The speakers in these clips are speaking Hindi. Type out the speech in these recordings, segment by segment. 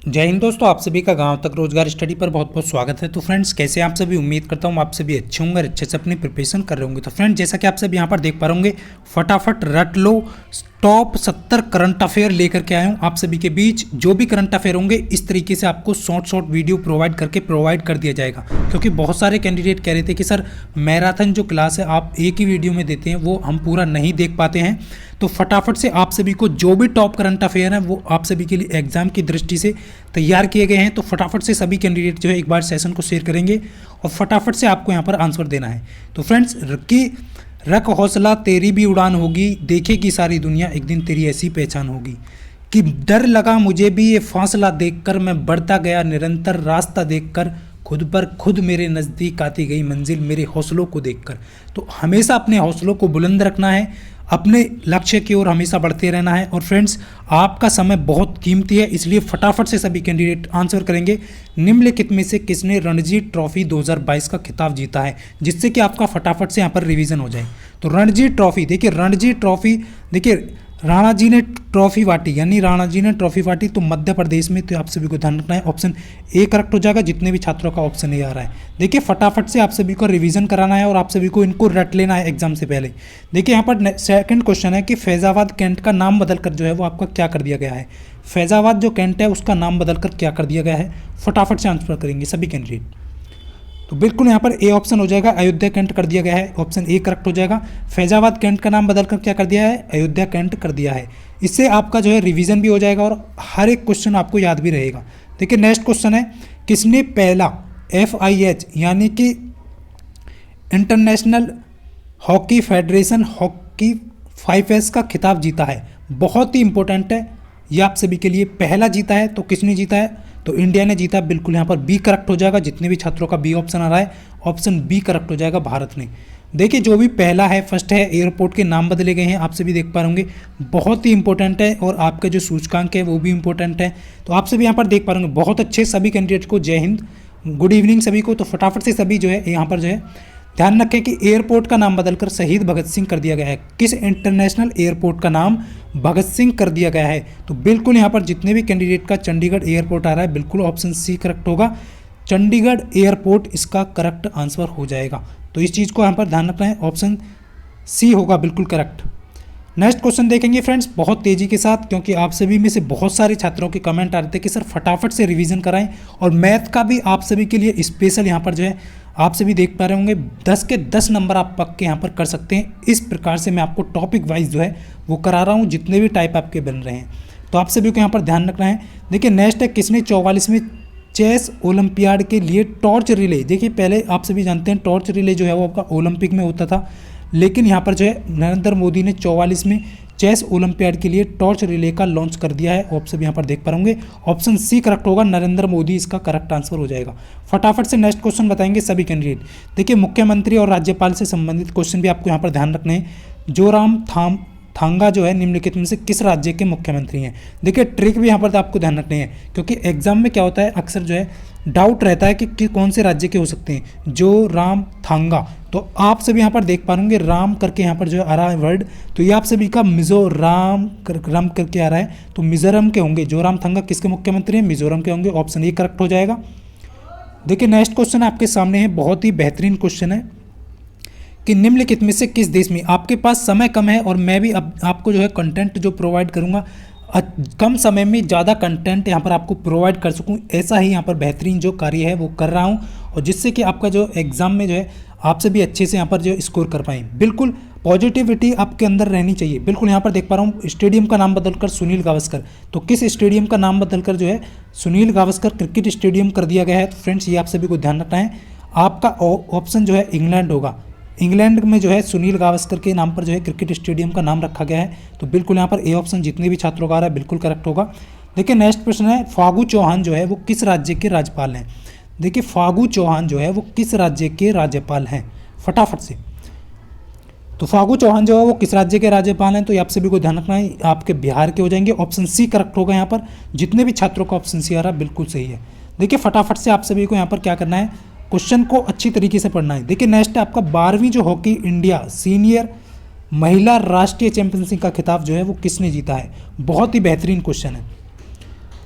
जय हिंद दोस्तों, आप सभी का गांव तक रोजगार स्टडी पर बहुत बहुत स्वागत है। तो फ्रेंड्स, कैसे आप सभी? उम्मीद करता हूं आप सभी अच्छे होंगे और अच्छे से अपनी प्रिपरेशन कर रहे होंगे। तो फ्रेंड्स, जैसा कि आप सभी यहां पर देख पा रहे होंगे, फटाफट रट लो, टॉप 70 करंट अफेयर लेकर के आया हूं आप सभी के बीच। जो भी करंट अफेयर होंगे इस तरीके से आपको शॉर्ट वीडियो प्रोवाइड कर दिया जाएगा, क्योंकि बहुत सारे कैंडिडेट कह रहे थे कि सर मैराथन जो क्लास है आप एक ही वीडियो में देते हैं, वो हम पूरा नहीं देख पाते हैं। तो फटाफट से आप सभी को जो भी टॉप करंट अफेयर है वो आप सभी के लिए एग्जाम की दृष्टि से तैयार किए गए हैं। तो फटाफट से सभी कैंडिडेट जो है एक बार सेशन को शेयर करेंगे और फटाफट से आपको यहाँ पर आंसर देना है। तो फ्रेंड्स, रख हौसला तेरी भी उड़ान होगी, देखेगी सारी दुनिया एक दिन तेरी ऐसी पहचान होगी। कि डर लगा मुझे भी ये फासला देखकर, मैं बढ़ता गया निरंतर रास्ता देखकर, खुद पर खुद मेरे नज़दीक आती गई मंजिल मेरे हौसलों को देखकर। तो हमेशा अपने हौसलों को बुलंद रखना है, अपने लक्ष्य की ओर हमेशा बढ़ते रहना है। और फ्रेंड्स, आपका समय बहुत कीमती है, इसलिए फटाफट से सभी कैंडिडेट आंसर करेंगे। निम्नलिखित में से किसने रणजी ट्रॉफी 2022 का खिताब जीता है, जिससे कि आपका फटाफट से यहाँ पर रिवीजन हो जाए। तो रणजी ट्रॉफी देखिए, रणजी ट्रॉफी देखिए, राणा जी ने ट्रॉफी बांटी, यानी राणा जी ने ट्रॉफी बांटी तो मध्य प्रदेश में। तो आप सभी को ध्यान रखना है, ऑप्शन ए करेक्ट हो जाएगा, जितने भी छात्रों का ऑप्शन ए आ रहा है। देखिए फटाफट से आप सभी को रिवीजन कराना है और आप सभी को इनको रट लेना है एग्जाम से पहले। देखिए यहाँ पर सेकंड क्वेश्चन है कि फैजाबाद कैंट का नाम बदलकर जो है वो आपका क्या कर दिया गया है। फैजाबाद जो कैंट है उसका नाम बदलकर क्या कर दिया गया है, फटाफट से आंसर करेंगे सभी कैंडिडेट। तो बिल्कुल यहाँ पर ए ऑप्शन हो जाएगा, अयोध्या कैंट कर दिया गया है, ऑप्शन ए करेक्ट हो जाएगा। फैजाबाद कैंट का नाम बदलकर क्या कर दिया है, अयोध्या कैंट कर दिया है। इससे आपका जो है रिवीजन भी हो जाएगा और हर एक क्वेश्चन आपको याद भी रहेगा। देखिए नेक्स्ट क्वेश्चन है, किसने पहला FIH यानी कि international hockey federation hockey 5S का खिताब जीता है। बहुत ही इंपॉर्टेंट है ये आप सभी के लिए, पहला जीता है। तो किसने जीता है, तो इंडिया ने जीता। बिल्कुल यहाँ पर बी करेक्ट हो जाएगा, जितने भी छात्रों का बी ऑप्शन आ रहा है ऑप्शन बी करेक्ट हो जाएगा, भारत ने। देखिए जो भी पहला है, फर्स्ट है, एयरपोर्ट के नाम बदले गए हैं, आप सभी देख पा होंगे, बहुत ही इंपॉर्टेंट है। और आपका जो सूचकांक है वो भी इंपॉर्टेंट है। तो आप सभी यहाँ पर देख पा होंगे, बहुत अच्छे सभी कैंडिडेट को जय हिंद, गुड इवनिंग सभी को। तो फटाफट से सभी जो है यहाँ पर जो है ध्यान रखें कि एयरपोर्ट का नाम बदलकर शहीद भगत सिंह कर दिया गया है। किस इंटरनेशनल एयरपोर्ट का नाम भगत सिंह कर दिया गया है। तो बिल्कुल यहाँ पर जितने भी कैंडिडेट का चंडीगढ़ एयरपोर्ट आ रहा है, बिल्कुल ऑप्शन सी करेक्ट होगा, चंडीगढ़ एयरपोर्ट इसका करेक्ट आंसर हो जाएगा। तो इस चीज़ को यहाँ पर ध्यान रखना है, ऑप्शन सी होगा बिल्कुल करेक्ट। नेक्स्ट क्वेश्चन देखेंगे फ्रेंड्स बहुत तेज़ी के साथ, क्योंकि आप सभी में से बहुत सारे छात्रों के कमेंट आ रहे थे कि सर फटाफट से रिवीजन कराएं। और मैथ का भी आप सभी के लिए स्पेशल यहाँ पर जो है आप सभी देख पा रहे होंगे, 10 के 10 नंबर आप पक्के यहाँ पर कर सकते हैं। इस प्रकार से मैं आपको टॉपिक वाइज जो है वो करा रहा हूँ, जितने भी टाइप आपके बन रहे हैं। तो आप सभी को यहाँ पर ध्यान रखना है। देखिए नेक्स्ट है, किसने 44वें चेस ओलंपियाड के लिए टॉर्च रिले। देखिए पहले आप सभी जानते हैं टॉर्च रिले जो है वो आपका ओलंपिक में होता था, लेकिन यहाँ पर जो है नरेंद्र मोदी ने 44वें चेस ओलंपियाड के लिए टॉर्च रिले का लॉन्च कर दिया है। ऑप्शन यहाँ पर देख पा होंगे, ऑप्शन सी करेक्ट होगा, नरेंद्र मोदी इसका करेक्ट आंसर हो जाएगा। फटाफट से नेक्स्ट क्वेश्चन बताएंगे सभी कैंडिडेट। देखिए मुख्यमंत्री और राज्यपाल से संबंधित क्वेश्चन भी आपको यहाँ पर ध्यान रखने हैं। जोराम थांगा जो है निम्नलिखित में से किस राज्य के मुख्यमंत्री हैं। देखिए ट्रिक भी यहाँ पर आपको ध्यान रखने हैं, क्योंकि एग्जाम में क्या होता है अक्सर जो है डाउट रहता है कि कौन से राज्य के हो सकते हैं। जो राम थांगा, तो आप सभी यहाँ पर देख पा होंगे राम करके यहाँ पर जो है आ रहा है वर्ड, तो ये आप सभी का मिजोराम राम करके आ रहा है, तो मिजोरम के होंगे। जो राम थांगा किसके मुख्यमंत्री हैं, मिजोरम के होंगे, ऑप्शन ए करेक्ट हो जाएगा। देखिए नेक्स्ट क्वेश्चन आपके सामने है, बहुत ही बेहतरीन क्वेश्चन है कि निम्नलिखित में से किस देश में, आपके पास समय कम है और मैं भी अब आपको जो है कंटेंट जो प्रोवाइड करूंगा कम समय में ज़्यादा कंटेंट यहाँ पर आपको प्रोवाइड कर सकूं, ऐसा ही यहाँ पर बेहतरीन जो कार्य है वो कर रहा हूँ, और जिससे कि आपका जो एग्ज़ाम में जो है आप सभी अच्छे से यहाँ पर जो स्कोर कर पाएँ। बिल्कुल पॉजिटिविटी आपके अंदर रहनी चाहिए। बिल्कुल यहाँ पर देख पा रहा हूँ स्टेडियम का नाम बदलकर सुनील गावस्कर, तो किस स्टेडियम का नाम बदलकर जो है सुनील गावस्कर क्रिकेट स्टेडियम कर दिया गया है। तो फ्रेंड्स ये आप सभी को ध्यान रखना है, आपका ऑप्शन जो है इंग्लैंड होगा। इंग्लैंड में जो है सुनील गावस्कर के नाम पर जो है क्रिकेट स्टेडियम का नाम रखा गया है। तो बिल्कुल यहाँ पर ए ऑप्शन जितने भी छात्रों का आ रहा है बिल्कुल करेक्ट होगा। देखिए नेक्स्ट प्रश्न है, फागू चौहान जो है वो किस राज्य के राज्यपाल हैं। देखिए फागू चौहान जो है वो किस राज्य के राज्यपाल हैं, फटाफट से। तो फागू चौहान जो है वो किस राज्य के राज्यपाल हैं, तो ये आप सभी को ध्यान रखना है, आपके बिहार के हो जाएंगे, ऑप्शन सी करेक्ट होगा। यहाँ पर जितने भी छात्रों का ऑप्शन सी आ रहा है बिल्कुल सही है। देखिए फटाफट से आप सभी को यहाँ पर क्या करना है, क्वेश्चन को अच्छी तरीके से पढ़ना है। देखिए नेक्स्ट है आपका 12वीं जो हॉकी इंडिया सीनियर महिला राष्ट्रीय चैंपियनशिप का खिताब जो है वो किसने जीता है। बहुत ही बेहतरीन क्वेश्चन है।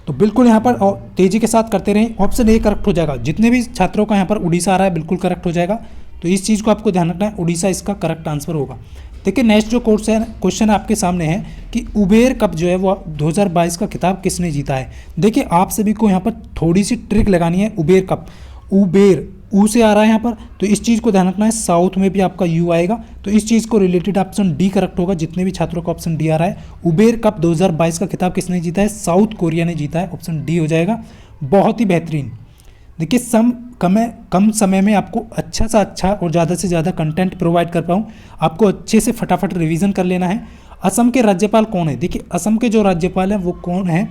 तो बिल्कुल यहाँ पर तेज़ी के साथ करते रहें। ऑप्शन ए करेक्ट हो जाएगा। जितने भी छात्रों का यहाँ पर उड़ीसा आ रहा है बिल्कुल करेक्ट हो जाएगा। तो इस चीज़ को आपको ध्यान रखना है, उड़ीसा इसका करेक्ट आंसर होगा। देखिए नेक्स्ट जो क्वेश्चन आपके सामने है कि उबेर कप जो है वो 2022 का खिताब किसने जीता है। देखिए आप सभी को यहाँ पर थोड़ी सी ट्रिक लगानी है। उबेर कप, उबेर ऊ से आ रहा है यहाँ पर, तो इस चीज़ को ध्यान रखना है। साउथ में भी आपका यू आएगा, तो इस चीज़ को रिलेटेड ऑप्शन डी करेक्ट होगा। जितने भी छात्रों का ऑप्शन डी आ रहा है, उबेर कप 2022 का खिताब किसने जीता है, साउथ कोरिया ने जीता है। ऑप्शन डी हो जाएगा। बहुत ही बेहतरीन। देखिए कम समय में आपको अच्छा से अच्छा और ज़्यादा से ज़्यादा कंटेंट प्रोवाइड कर पाऊँ, आपको अच्छे से फटाफट रिवीजन कर लेना है। असम के राज्यपाल कौन है। देखिए असम के जो राज्यपाल हैं वो कौन है,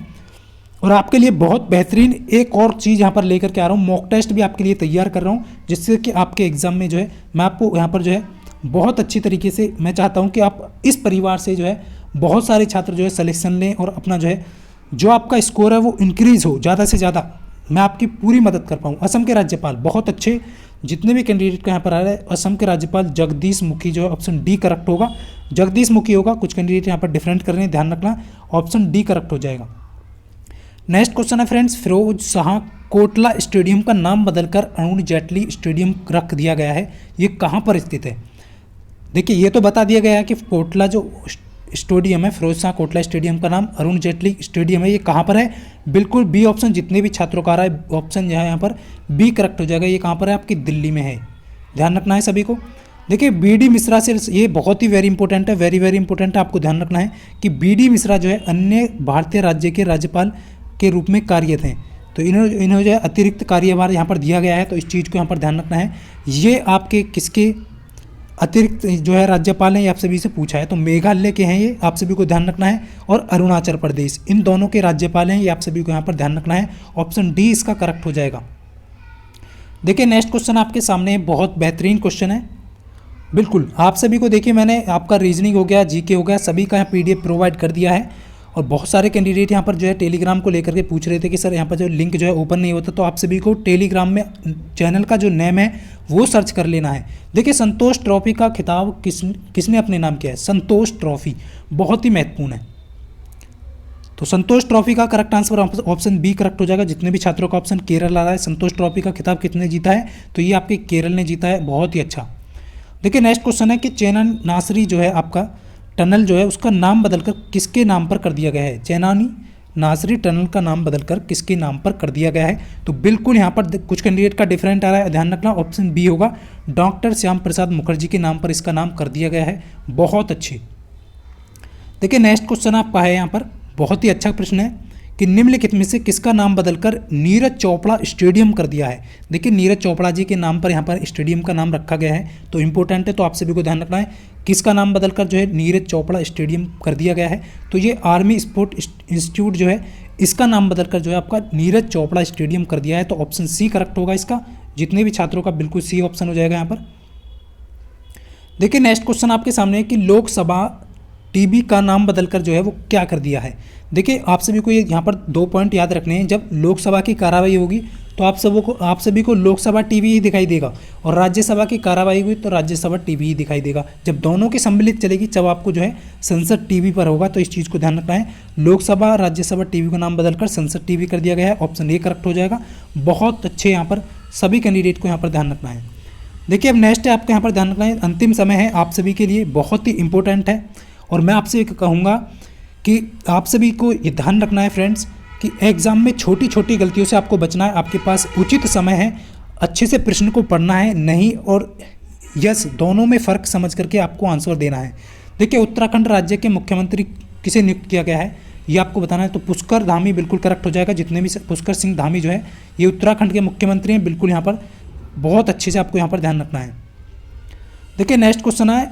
और आपके लिए बहुत बेहतरीन एक और चीज़ यहाँ पर लेकर के आ रहा हूँ। मॉक टेस्ट भी आपके लिए तैयार कर रहा हूँ, जिससे कि आपके एग्जाम में जो है मैं आपको यहाँ पर जो है बहुत अच्छी तरीके से, मैं चाहता हूँ कि आप इस परिवार से जो है बहुत सारे छात्र जो है सिलेक्शन लें और अपना जो है जो आपका स्कोर है वो इंक्रीज़ हो, ज़्यादा से ज़्यादा मैं आपकी पूरी मदद कर पाऊँ। असम के राज्यपाल बहुत अच्छे, जितने भी कैंडिडेट का यहाँ पर आ रहा है, असम के राज्यपाल जगदीश मुखी जो है ऑप्शन डी करेक्ट होगा। जगदीश मुखी होगा। कुछ कैंडिडेट यहाँ पर डिफरेंट कर रहे हैं, ध्यान रखना, ऑप्शन डी करेक्ट हो जाएगा। नेक्स्ट क्वेश्चन है फ्रेंड्स, फिरोज शाह कोटला स्टेडियम का नाम बदलकर अरुण जेटली स्टेडियम रख दिया गया है, ये कहाँ पर स्थित है। देखिए ये तो बता दिया गया है कि कोटला जो स्टेडियम है, फिरोज शाह कोटला स्टेडियम का नाम अरुण जेटली स्टेडियम है, ये कहाँ पर है। बिल्कुल बी ऑप्शन, जितने भी छात्रों का आ रहा है ऑप्शन यहाँ पर बी करेक्ट हो जाएगा। ये कहाँ पर है, आपकी दिल्ली में है, ध्यान रखना है सभी को। देखिए बी.डी. मिश्रा से, ये बहुत ही वेरी इंपॉर्टेंट है, वेरी इंपॉर्टेंट है, आपको ध्यान रखना है कि बी.डी. मिश्रा जो है अन्य भारतीय राज्य के राज्यपाल के रूप में कार्यरत हैं, तो इन्हें जो है अतिरिक्त कार्यभार यहाँ पर दिया गया है, तो इस चीज़ को यहाँ पर ध्यान रखना है। ये आपके किसके अतिरिक्त जो है राज्यपाल हैं, ये आप सभी से पूछा है, तो मेघालय के हैं ये, आप सभी को ध्यान रखना है, और अरुणाचल प्रदेश, इन दोनों के राज्यपाल हैं, ये आप सभी को यहाँ पर ध्यान रखना है। ऑप्शन डी इसका करेक्ट हो जाएगा। देखिए नेक्स्ट क्वेश्चन आपके सामने बहुत बेहतरीन क्वेश्चन है। बिल्कुल आप सभी को, देखिए मैंने आपका रीजनिंग हो गया, जीके हो गया, सभी का यहाँ PDF प्रोवाइड कर दिया है। और बहुत सारे कैंडिडेट यहाँ पर जो है टेलीग्राम को लेकर के पूछ रहे थे कि सर यहाँ पर जो लिंक जो है ओपन नहीं होता, तो आप सभी को टेलीग्राम में चैनल का जो नेम है वो सर्च कर लेना है। देखिए संतोष ट्रॉफी का खिताब किसने अपने नाम किया है, संतोष ट्रॉफी, बहुत ही महत्वपूर्ण है। तो संतोष ट्रॉफी का correct answer option B correct हो जाएगा। जितने भी छात्रों का ऑप्शन केरल आ रहा है, संतोष ट्रॉफी का खिताब किसने जीता है, तो ये आपके केरल ने जीता है, बहुत ही अच्छा। देखिए नेक्स्ट क्वेश्चन है कि चेनानी नासरी जो है आपका टनल जो है उसका नाम बदलकर किसके नाम पर कर दिया गया है। चेनानी नासरी टनल का नाम बदलकर किसके नाम पर कर दिया गया है, तो बिल्कुल यहाँ पर कुछ कैंडिडेट का डिफरेंट आ रहा है, ध्यान रखना, ऑप्शन बी होगा। डॉक्टर श्याम प्रसाद मुखर्जी के नाम पर इसका नाम कर दिया गया है, बहुत अच्छी। देखिए नेक्स्ट क्वेश्चन आपका है यहाँ पर, बहुत ही अच्छा प्रश्न है कि निम्नलिखित में से किसका नाम बदलकर नीरज चोपड़ा स्टेडियम कर दिया है। देखिए नीरज चोपड़ा जी के नाम पर यहाँ पर स्टेडियम का नाम रखा गया है, तो इंपॉर्टेंट है, तो आप सभी को ध्यान रखना है किसका नाम बदलकर जो है नीरज चोपड़ा स्टेडियम कर दिया गया है। तो ये आर्मी स्पोर्ट इंस्टीट्यूट जो है इसका नाम बदलकर जो है आपका नीरज चोपड़ा स्टेडियम कर दिया है, तो ऑप्शन सी करेक्ट होगा इसका। जितने भी छात्रों का बिल्कुल सी ऑप्शन हो जाएगा यहाँ पर। देखिए नेक्स्ट क्वेश्चन आपके सामने है कि लोकसभा टीवी का नाम बदलकर जो है वो क्या कर दिया है। देखिए आप सभी को ये यहाँ पर 2 पॉइंट याद रखने हैं। जब लोकसभा की कार्रवाई होगी तो आप सभी को लोकसभा टीवी ही दिखाई देगा, और राज्यसभा की कार्रवाई हुई तो राज्यसभा टीवी ही दिखाई देगा। जब दोनों की सम्मिलित चलेगी तब आपको जो है संसद टीवी पर होगा, तो इस चीज़ को ध्यान रखना है। लोकसभा राज्यसभा टीवी का नाम बदलकर संसद टीवी कर दिया गया है, ऑप्शन ए करेक्ट हो जाएगा। बहुत अच्छे, यहाँ पर सभी कैंडिडेट को यहाँ पर ध्यान रखना है। देखिए अब नेक्स्ट है आपको यहाँ पर ध्यान रखना है, अंतिम समय है आप सभी के लिए, बहुत ही इंपॉर्टेंट है, और मैं आपसे कहूँगा कि आप सभी को ये ध्यान रखना है फ्रेंड्स कि एग्ज़ाम में छोटी छोटी गलतियों से आपको बचना है। आपके पास उचित समय है, अच्छे से प्रश्न को पढ़ना है, नहीं और यस दोनों में फ़र्क समझ करके आपको आंसर देना है। देखिए उत्तराखंड राज्य के मुख्यमंत्री किसे नियुक्त किया गया है ये आपको बताना है, तो पुष्कर धामी बिल्कुल करेक्ट हो जाएगा। जितने भी पुष्कर सिंह धामी जो है ये उत्तराखंड के मुख्यमंत्री हैं, बिल्कुल यहाँ पर बहुत अच्छे से आपको यहाँ पर ध्यान रखना है। देखिए नेक्स्ट क्वेश्चन है,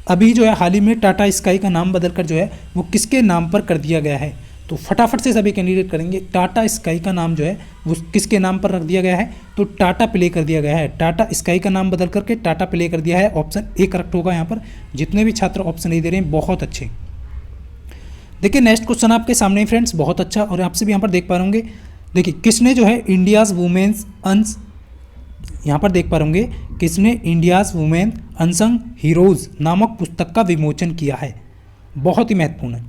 अभी जो है हाल ही में टाटा स्काई का नाम बदलकर जो है वो किसके नाम पर कर दिया गया है, तो फटाफट से सभी कैंडिडेट करेंगे। टाटा स्काई का नाम जो है वो किसके नाम पर रख दिया गया है, तो टाटा प्ले कर दिया गया है। टाटा स्काई का नाम बदल करके टाटा प्ले कर दिया है, ऑप्शन ए करेक्ट होगा यहाँ पर। जितने भी छात्र ऑप्शन ए दे रहे हैं बहुत अच्छे। देखिए नेक्स्ट क्वेश्चन आपके सामने फ्रेंड्स, बहुत अच्छा, और आपसे भी यहाँ पर देख पा रहे होंगे। देखिए किसने जो है इंडियाज़ वुमेन्स अंस, यहाँ पर देख पा रहे होंगे किसने इंडियाज़ वुमेन अनसंग हीरोज़ नामक पुस्तक का विमोचन किया है, बहुत ही महत्वपूर्ण है।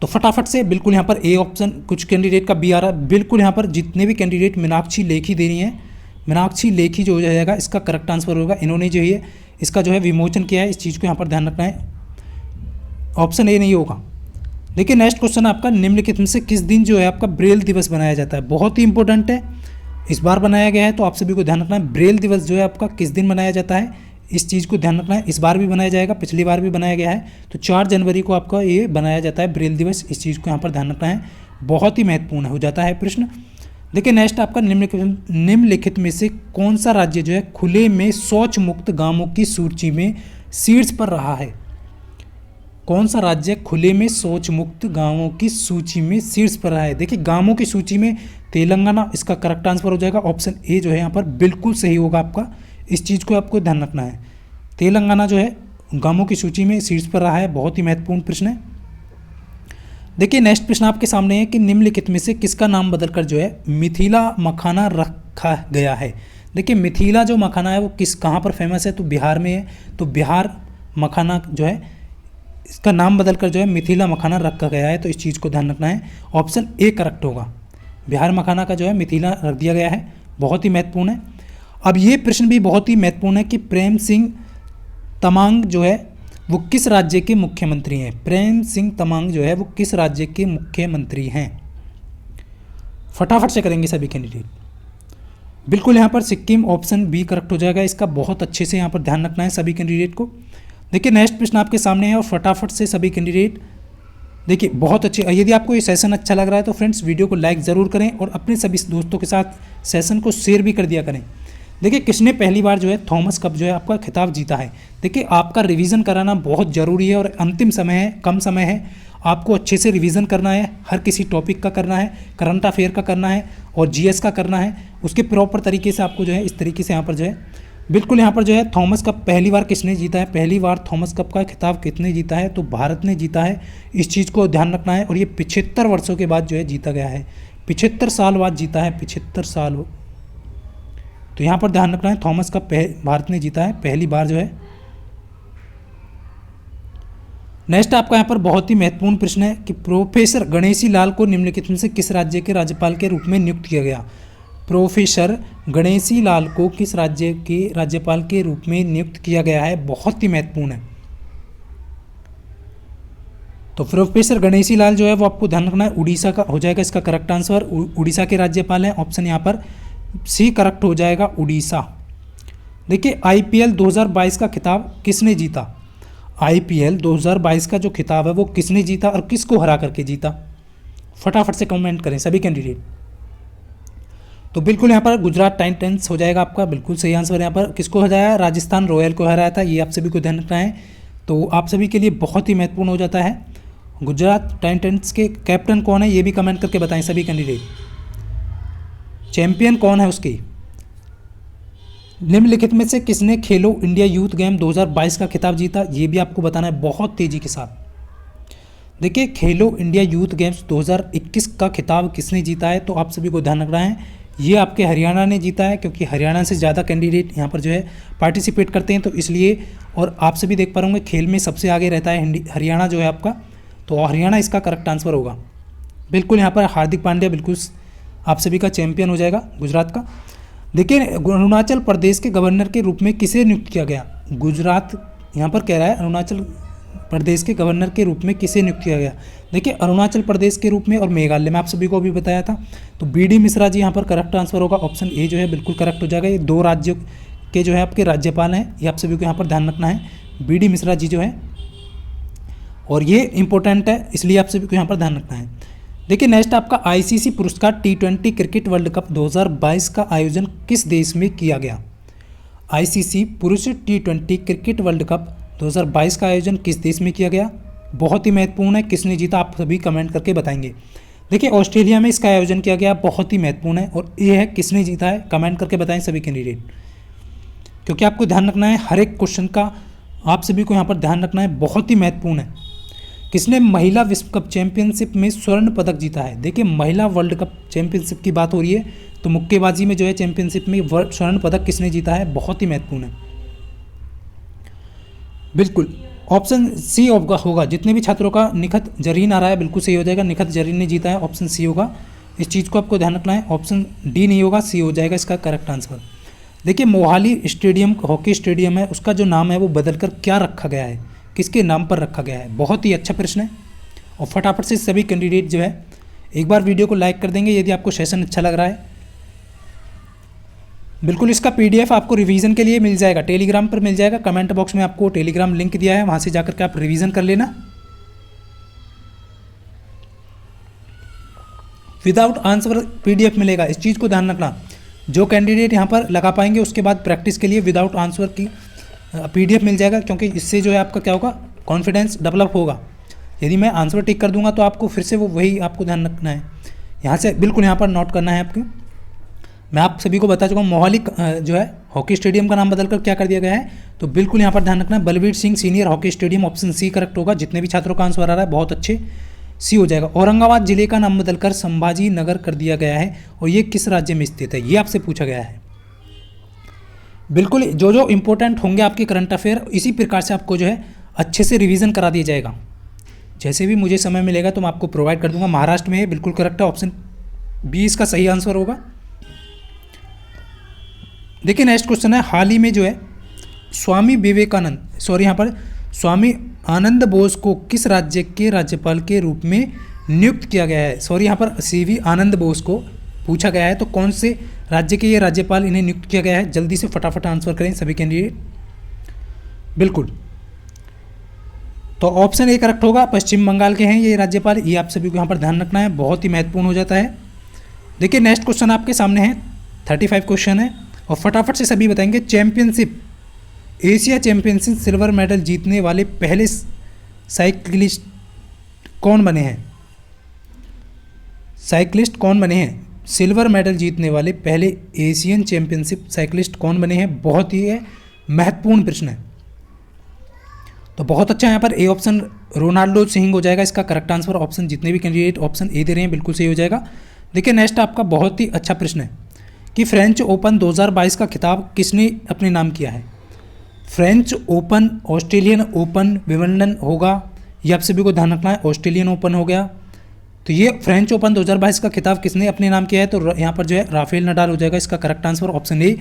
तो फटाफट से बिल्कुल यहाँ पर ए ऑप्शन, कुछ कैंडिडेट का बी आ रहा है, बिल्कुल यहाँ पर जितने भी कैंडिडेट मीनाक्षी लेखी दे रही हैं, मीनाक्षी लेखी जो हो जाएगा इसका करेक्ट आंसर होगा। इन्होंने जो है इसका जो है विमोचन किया है, इस चीज़ को यहाँ पर ध्यान रखना है, ऑप्शन ए नहीं होगा। देखिए नेक्स्ट क्वेश्चन आपका, निम्नलिखित में से किस दिन जो है आपका ब्रेल दिवस मनाया जाता है। बहुत ही इंपॉर्टेंट है, इस बार बनाया गया है, तो आप सभी को ध्यान रखना है ब्रेल दिवस जो है आपका किस दिन मनाया जाता है, इस चीज़ को ध्यान रखना है। इस बार भी बनाया जाएगा, पिछली बार भी बनाया गया है, तो 4 जनवरी को आपका ये बनाया जाता है ब्रेल दिवस, इस चीज़ को यहाँ पर ध्यान रखना है, बहुत ही महत्वपूर्ण हो जाता है प्रश्न। देखिए नेक्स्ट आपका, निम्नलिखित में से कौन सा राज्य जो है खुले में शौच मुक्त गांवों की सूची में शीर्ष पर रहा है। कौन सा राज्य खुले में शौच मुक्त गांवों की सूची में शीर्ष पर रहा है। देखिए गांवों की सूची में तेलंगाना इसका करेक्ट आंसर हो जाएगा, ऑप्शन ए जो है यहाँ पर बिल्कुल सही होगा आपका, इस चीज़ को आपको ध्यान रखना है। तेलंगाना जो है गांवों की सूची में शीर्ष पर रहा है, बहुत ही महत्वपूर्ण प्रश्न है। देखिए नेक्स्ट प्रश्न आपके सामने है कि निम्नलिखित में से किसका नाम बदलकर जो है मिथिला मखाना रखा गया है। देखिए मिथिला जो मखाना है वो कहाँ पर फेमस है, तो बिहार में है, तो बिहार मखाना जो है इसका नाम बदलकर जो है मिथिला मखाना रखा गया है, तो इस चीज़ को ध्यान रखना है, ऑप्शन ए करेक्ट होगा। बिहार मखाना का जो है मिथिला रख दिया गया है, बहुत ही महत्वपूर्ण है। अब ये प्रश्न भी बहुत ही महत्वपूर्ण है कि प्रेम सिंह तमांग जो है वो किस राज्य के मुख्यमंत्री हैं। प्रेम सिंह तमांग जो है वो किस राज्य के मुख्यमंत्री हैं, फटाफट से करेंगे सभी कैंडिडेट। बिल्कुल यहाँ पर सिक्किम, ऑप्शन बी करेक्ट हो जाएगा इसका, बहुत अच्छे से यहाँ पर ध्यान रखना है सभी कैंडिडेट को। देखिए नेक्स्ट प्रश्न आपके सामने है और फटाफट से सभी कैंडिडेट देखिए बहुत अच्छे। यदि आपको ये सेशन अच्छा लग रहा है तो फ्रेंड्स वीडियो को लाइक ज़रूर करें और अपने सभी दोस्तों के साथ सेशन को शेयर भी कर दिया करें। देखिए किसने पहली बार जो है थॉमस कप जो है आपका खिताब जीता है। देखिए आपका रिवीजन कराना बहुत ज़रूरी है और अंतिम समय है, कम समय है, आपको अच्छे से रिवीजन करना है, हर किसी टॉपिक का करना है, करंट अफेयर का करना है और जीएस का करना है, उसके प्रॉपर तरीके से आपको जो है इस तरीके से यहाँ पर जो है बिल्कुल यहाँ पर जो है थॉमस कप पहली बार किसने जीता है, पहली बार थॉमस कप का खिताब किसने जीता है, तो भारत ने जीता है, इस चीज़ को ध्यान रखना है। और ये 75 वर्षों के बाद जो है जीता गया है, 75 साल बाद जीता है, 75 साल हो, तो यहाँ पर ध्यान रखना है थॉमस कप भारत ने जीता है पहली बार जो है। नेक्स्ट आपका यहाँ पर बहुत ही महत्वपूर्ण प्रश्न है कि प्रोफेसर गणेशी लाल को निम्नलिखित में से किस राज्य के राज्यपाल के रूप में नियुक्त किया गया। प्रोफेसर गणेशी लाल को किस राज्य के राज्यपाल के रूप में नियुक्त किया गया है, बहुत ही महत्वपूर्ण है। तो प्रोफेसर गणेशी लाल जो है वो आपको ध्यान रखना है, उड़ीसा का हो जाएगा इसका करेक्ट आंसर, उड़ीसा के राज्यपाल हैं, ऑप्शन यहाँ पर सी करेक्ट हो जाएगा, उड़ीसा। देखिए आईपीएल 2022 का खिताब किसने जीता। आईपीएल 2022 का जो खिताब है वो किसने जीता और किसको हरा करके जीता, फटाफट से कमेंट करें सभी कैंडिडेट। तो बिल्कुल यहाँ पर गुजरात टाइटंस हो जाएगा आपका, बिल्कुल सही आंसर। यहाँ पर किसको हराया, राजस्थान रॉयल को हराया था, ये आप सभी को ध्यान रखना है, तो आप सभी के लिए बहुत ही महत्वपूर्ण हो जाता है। गुजरात टाइटंस के कैप्टन कौन है ये भी कमेंट करके बताएं सभी कैंडिडेट, चैंपियन कौन है उसकी। निम्नलिखित में से किसने खेलो इंडिया यूथ गेम 2022 का खिताब जीता, ये भी आपको बताना है बहुत तेजी के साथ। देखिए खेलो इंडिया यूथ गेम्स 2021 का खिताब किसने जीता है, तो आप सभी को ध्यान रखना है ये आपके हरियाणा ने जीता है, क्योंकि हरियाणा से ज़्यादा कैंडिडेट यहाँ पर जो है पार्टिसिपेट करते हैं, तो इसलिए। और आप सभी देख पा रहे होंगे खेल में सबसे आगे रहता है हरियाणा जो है आपका, तो हरियाणा इसका करेक्ट आंसर होगा। बिल्कुल यहाँ पर हार्दिक पांड्या बिल्कुल आप सभी का चैंपियन हो जाएगा गुजरात का। देखिए अरुणाचल प्रदेश के गवर्नर के रूप में किसे नियुक्त किया गया। गुजरात यहाँ पर कह रहा है अरुणाचल प्रदेश के गवर्नर के रूप में किसे नियुक्त किया गया। देखिए अरुणाचल प्रदेश के रूप में और मेघालय में आप सभी को भी बताया था, तो बीडी मिश्रा जी यहाँ पर करेक्ट आंसर होगा, ऑप्शन ए जो है बिल्कुल करेक्ट हो जाएगा। ये 2 राज्यों के जो है आपके राज्यपाल हैं, ये आप सभी को यहाँ पर ध्यान रखना है, बीडी मिश्रा जी जो है, और ये इंपॉर्टेंट है इसलिए आप सभी को यहाँ पर ध्यान रखना है। देखिए नेक्स्ट आपका आईसीसी पुरस्कार T20 क्रिकेट वर्ल्ड कप 2022 का आयोजन किस देश में किया गया। आईसीसी पुरुष T20 क्रिकेट वर्ल्ड कप 2022 का आयोजन किस देश में किया गया, बहुत ही महत्वपूर्ण है, किसने जीता आप सभी कमेंट करके बताएंगे। देखिए ऑस्ट्रेलिया में इसका आयोजन किया गया, बहुत ही महत्वपूर्ण है, और ये है किसने जीता है कमेंट करके बताएं सभी कैंडिडेट, क्योंकि आपको ध्यान रखना है हर एक क्वेश्चन का आप सभी को यहाँ पर ध्यान रखना है, बहुत ही महत्वपूर्ण है। किसने महिला विश्व कप चैंपियनशिप में स्वर्ण पदक जीता है। देखिए महिला वर्ल्ड कप चैंपियनशिप की बात हो रही है, तो मुक्केबाजी में जो है चैंपियनशिप में स्वर्ण पदक किसने जीता है, बहुत ही महत्वपूर्ण है। बिल्कुल ऑप्शन सी होगा। जितने भी छात्रों का निखत जरीन आ रहा है बिल्कुल सही हो जाएगा, निखत जरीन ने जीता है, ऑप्शन सी होगा। इस चीज़ को आपको ध्यान रखना है, ऑप्शन डी नहीं होगा, सी हो जाएगा इसका करेक्ट आंसर। देखिए मोहाली स्टेडियम हॉकी स्टेडियम है, उसका जो नाम है वो बदलकर क्या रखा गया है, किसके नाम पर रखा गया है। बहुत ही अच्छा प्रश्न है और फटाफट से सभी कैंडिडेट जो है एक बार वीडियो को लाइक कर देंगे यदि आपको सेशन अच्छा लग रहा है। बिल्कुल इसका पीडीएफ आपको रिवीजन के लिए मिल जाएगा, टेलीग्राम पर मिल जाएगा। कमेंट बॉक्स में आपको टेलीग्राम लिंक दिया है, वहाँ से जाकर के आप रिवीजन कर लेना। विदाउट आंसर पीडीएफ मिलेगा, इस चीज़ को ध्यान रखना। जो कैंडिडेट यहाँ पर लगा पाएंगे उसके बाद प्रैक्टिस के लिए विदाउट आंसर की पीडीएफ मिल जाएगा, क्योंकि इससे जो है आपका क्या होगा, कॉन्फिडेंस डेवलप होगा। यदि मैं आंसर टिक कर दूंगा तो आपको फिर से वो वही आपको ध्यान रखना है, यहाँ से बिल्कुल यहाँ पर नोट करना है आपको। मैं आप सभी को बता चुका हूँ मोहाली जो है हॉकी स्टेडियम का नाम बदलकर क्या कर दिया गया है, तो बिल्कुल यहाँ पर ध्यान रखना है Balbir Singh senior hockey stadium, option C correct होगा। जितने भी छात्रों का आंसर आ रहा है बहुत अच्छे, सी हो जाएगा। औरंगाबाद जिले का नाम बदलकर संभाजी नगर कर दिया गया है और ये किस राज्य में स्थित है, ये आपसे पूछा गया है। बिल्कुल जो जो इंपॉर्टेंट होंगे आपके करंट अफेयर इसी प्रकार से आपको जो है अच्छे से रिवीजन करा दिया जाएगा। जैसे भी मुझे समय मिलेगा तो मैं आपको प्रोवाइड कर दूंगा। महाराष्ट्र में है, बिल्कुल करेक्ट है, ऑप्शन बी इसका सही आंसर होगा। देखिए नेक्स्ट क्वेश्चन है, हाल ही में जो है स्वामी यहाँ पर स्वामी आनंद बोस को किस राज्य के राज्यपाल के रूप में नियुक्त किया गया है। यहाँ पर सीवी आनंद बोस को पूछा गया है, तो कौन से राज्य के ये राज्यपाल इन्हें नियुक्त किया गया है, जल्दी से फटाफट आंसर करें सभी कैंडिडेट। बिल्कुल तो ऑप्शन ए करेक्ट होगा, पश्चिम बंगाल के हैं ये राज्यपाल, ये आप सभी को यहाँ पर ध्यान रखना है, बहुत ही महत्वपूर्ण हो जाता है। देखिए नेक्स्ट क्वेश्चन आपके सामने है, 35 क्वेश्चन है और फटाफट से सभी बताएंगे। Championship Asia championship silver medal जीतने वाले पहले साइक्लिस्ट कौन बने हैं, साइक्लिस्ट कौन बने हैं, सिल्वर मेडल जीतने वाले पहले एशियन चैंपियनशिप साइक्लिस्ट कौन बने हैं, बहुत ही महत्वपूर्ण प्रश्न है। तो बहुत अच्छा यहाँ पर ए ऑप्शन रोनाल्डो सिंह हो जाएगा इसका करेक्ट आंसर। ऑप्शन जितने भी कैंडिडेट ऑप्शन ए दे रहे हैं बिल्कुल सही हो जाएगा। देखिए नेक्स्ट आपका बहुत ही अच्छा प्रश्न है कि फ्रेंच ओपन 2022 का खिताब किसने अपने नाम किया है। French open, Australian open, Wimbledon होगा, ये आप सभी को ध्यान रखना है। ऑस्ट्रेलियन ओपन हो गया, तो ये फ्रेंच ओपन 2022 का खिताब किसने अपने नाम किया है, तो यहाँ पर जो है राफेल नडाल हो जाएगा इसका करेक्ट आंसर। ऑप्शन ए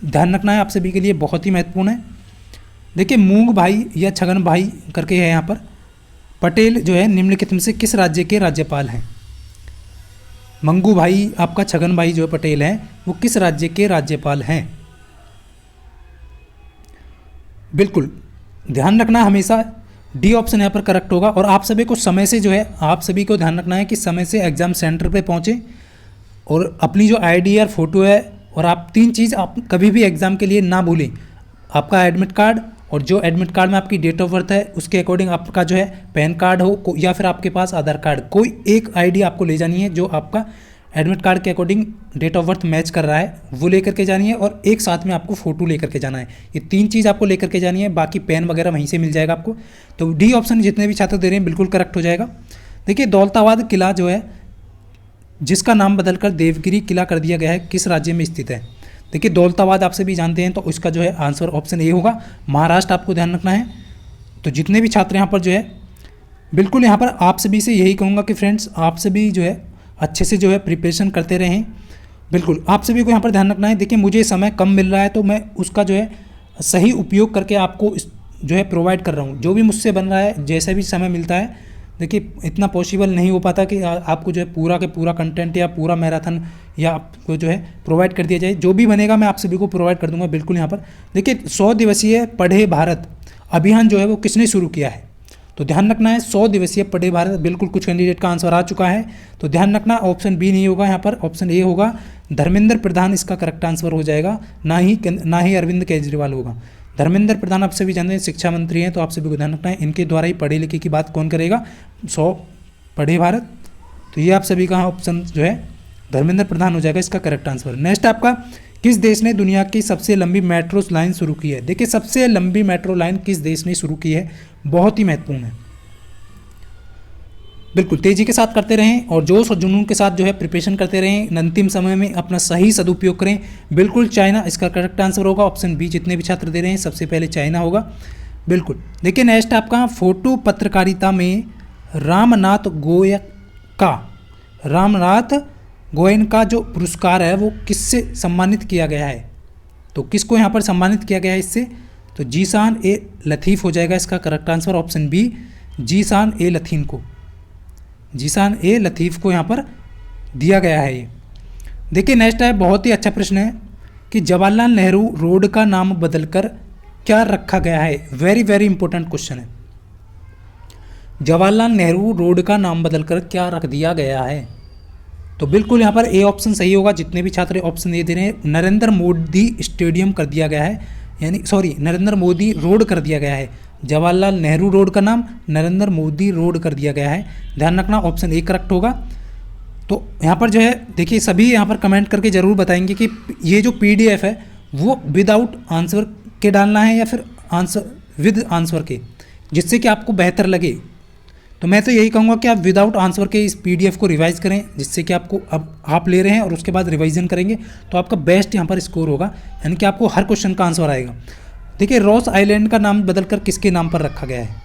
ध्यान रखना है आप सभी के लिए, बहुत ही महत्वपूर्ण है। देखिए मूंग भाई या छगन भाई करके है यहाँ पर, पटेल जो है निम्नलिखित में से किस राज्य के राज्यपाल हैं। मंगू भाई आपका छगन भाई जो पटेल हैं वो किस राज्य के राज्यपाल हैं। बिल्कुल ध्यान रखना हमेशा, डी ऑप्शन यहाँ पर करेक्ट होगा। और आप सभी को समय से जो है आप सभी को ध्यान रखना है कि समय से एग्जाम सेंटर पे पहुँचे और अपनी जो आईडी और फोटो है, और आप 3 चीज़ आप कभी भी एग्ज़ाम के लिए ना भूलें, आपका एडमिट कार्ड, और जो एडमिट कार्ड में आपकी डेट ऑफ बर्थ है उसके अकॉर्डिंग आपका जो है पैन कार्ड हो या फिर आपके पास आधार कार्ड, कोई एक आईडी आपको ले जानी है जो आपका एडमिट कार्ड के according date of birth match कर रहा है वो लेकर के जानी है, और एक साथ में आपको फ़ोटो लेकर के जाना है। ये 3 चीज़ आपको लेकर के जानी है, बाकी पेन वगैरह वहीं से मिल जाएगा आपको। तो डी ऑप्शन जितने भी छात्र दे रहे हैं बिल्कुल करेक्ट हो जाएगा। देखिए दौलताबाद किला जो है जिसका नाम बदलकर देवगिरी किला कर दिया गया है किस राज्य में स्थित है। देखिए दौलताबाद आप सभी जानते हैं, तो उसका जो है आंसर ऑप्शन ए होगा, महाराष्ट्र आपको ध्यान रखना है। तो जितने भी छात्र यहाँ पर जो है बिल्कुल यहाँ पर आप सभी से यही कहूँगा कि फ्रेंड्स आप सभी जो है अच्छे से जो है प्रिपरेशन करते रहें। बिल्कुल आप सभी को यहाँ पर ध्यान रखना है। देखिए मुझे समय कम मिल रहा है तो मैं उसका जो है सही उपयोग करके आपको जो है प्रोवाइड कर रहा हूँ। जो भी मुझसे बन रहा है जैसा भी समय मिलता है, देखिए इतना पॉसिबल नहीं हो पाता कि आपको जो है पूरा के पूरा कंटेंट या पूरा मैराथन या आपको जो है प्रोवाइड कर दिया जाए। जो भी बनेगा मैं आप सभी को प्रोवाइड कर दूंगा। बिल्कुल यहाँ पर देखिए 100 दिवसीय पढ़े भारत अभियान जो है वो किसने शुरू किया है, तो ध्यान रखना है 100 दिवसीय पढ़े भारत। बिल्कुल कुछ कैंडिडेट का आंसर आ चुका है, तो ध्यान रखना ऑप्शन बी नहीं होगा, यहाँ पर ऑप्शन ए होगा, धर्मेंद्र प्रधान इसका करेक्ट आंसर हो जाएगा, ना ही अरविंद केजरीवाल होगा। धर्मेंद्र प्रधान आप सभी जानते हैं शिक्षा मंत्री हैं, तो आप सभी को ध्यान रखना है इनके द्वारा ही पढ़े लिखे की बात कौन करेगा, 100 पढ़े भारत। तो ये आप सभी का ऑप्शन जो है धर्मेंद्र प्रधान हो जाएगा इसका करेक्ट आंसर। नेक्स्ट आपका किस देश ने दुनिया की सबसे लंबी मेट्रो लाइन शुरू की है। देखिए सबसे लंबी मेट्रो लाइन किस देश ने शुरू की है, बहुत ही महत्वपूर्ण है। बिल्कुल तेजी के साथ करते रहें और जोश और जुनून के साथ जो है प्रिपरेशन करते रहें, अंतिम समय में अपना सही सदुपयोग करें। बिल्कुल चाइना इसका करेक्ट आंसर होगा, ऑप्शन बी जितने भी छात्र दे रहे हैं सबसे पहले चाइना होगा। बिल्कुल। देखिए नेक्स्ट आपका फोटो पत्रकारिता में रामनाथ गोयनका जो पुरस्कार है वो किससे सम्मानित किया गया है? तो किसको यहाँ पर सम्मानित किया गया है इससे? तो जीशान ए लतीफ़ हो जाएगा इसका correct answer, option B Zeeshan ए लतीफ़ को, जीशान ए लतीफ़ को यहाँ पर दिया गया है ये। देखिए नेक्स्ट है, बहुत ही अच्छा प्रश्न है कि जवाहरलाल नेहरू रोड का नाम बदलकर क्या रखा गया है? वेरी वेरी इंपॉर्टेंट क्वेश्चन है। जवाहरलाल नेहरू रोड का नाम बदलकर क्या रख दिया गया है? तो बिल्कुल यहाँ पर ए ऑप्शन सही होगा। जितने भी छात्र ऑप्शन ए दे रहे हैं, नरेंद्र मोदी स्टेडियम कर दिया गया है, यानी सॉरी नरेंद्र मोदी रोड कर दिया गया है। जवाहरलाल नेहरू रोड का नाम नरेंद्र मोदी रोड कर दिया गया है, ध्यान रखना ऑप्शन ए करेक्ट होगा। तो यहाँ पर जो है देखिए सभी यहाँ पर कमेंट करके ज़रूर बताएंगे कि ये जो PDF है वो विदाउट आंसर के डालना है या फिर आंसर विद आंसर के, जिससे कि आपको बेहतर लगे। तो मैं तो यही कहूँगा कि आप विदाउट आंसर के इस PDF को रिवाइज करें, जिससे कि आपको अब आप ले रहे हैं और उसके बाद रिवाइजन करेंगे तो आपका बेस्ट यहाँ पर स्कोर होगा, यानी कि आपको हर क्वेश्चन का आंसर आएगा। देखिए रॉस आइलैंड का नाम बदलकर किसके नाम पर रखा गया है?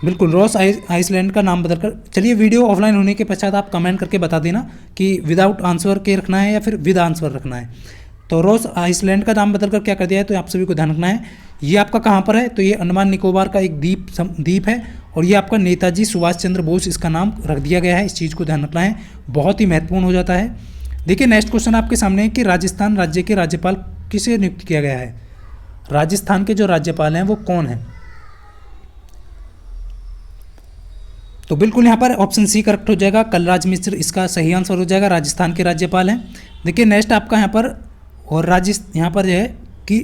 बिल्कुल रॉस आइसलैंड का नाम बदलकर। चलिए वीडियो ऑफलाइन होने के पश्चात आप कमेंट करके बता देना कि विदाउट आंसर के रखना है या फिर विद आंसर रखना है। तो रॉस आइसलैंड का नाम बदलकर क्या कर दिया है? तो आप सभी को ध्यान रखना है ये आपका कहाँ पर है? तो ये अंडमान निकोबार का एक द्वीप है और ये आपका नेताजी सुभाष चंद्र बोस इसका नाम रख दिया गया है। इस चीज़ को ध्यान रखना है, बहुत ही महत्वपूर्ण हो जाता है। देखिए नेक्स्ट क्वेश्चन आपके सामने है कि राजस्थान राज्य के राज्यपाल किसे नियुक्त किया गया है? राजस्थान के जो राज्यपाल हैं वो कौन है? तो बिल्कुल यहाँ पर ऑप्शन सी करेक्ट हो जाएगा, कलराज मिश्र इसका सही आंसर हो जाएगा, राजस्थान के राज्यपाल हैं। देखिए नेक्स्ट आपका यहाँ पर और यहाँ पर जो है कि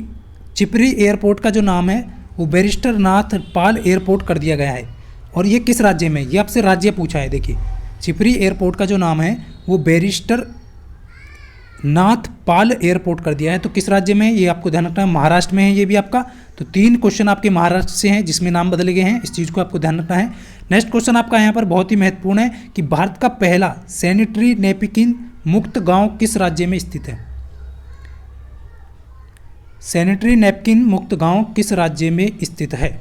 चिपरी एयरपोर्ट का जो नाम है वो बैरिस्टर नाथ पाल एयरपोर्ट कर दिया गया है और ये किस राज्य में? ये आपसे राज्य पूछा है। देखिए चिपरी एयरपोर्ट का जो नाम है वो बैरिस्टर नाथ पाल एयरपोर्ट कर दिया है, तो किस राज्य में? ये आपको ध्यान रखना है, महाराष्ट्र में है ये भी आपका। तो 3 क्वेश्चन आपके महाराष्ट्र से हैं जिसमें नाम बदले गए हैं, इस चीज़ को आपको ध्यान रखना है। नेक्स्ट क्वेश्चन आपका यहाँ पर बहुत ही महत्वपूर्ण है कि भारत का पहला सैनिटरी नैपकिन मुक्त गांव किस राज्य में स्थित है? सैनिटरी नैपकिन मुक्त गांव किस राज्य में स्थित है?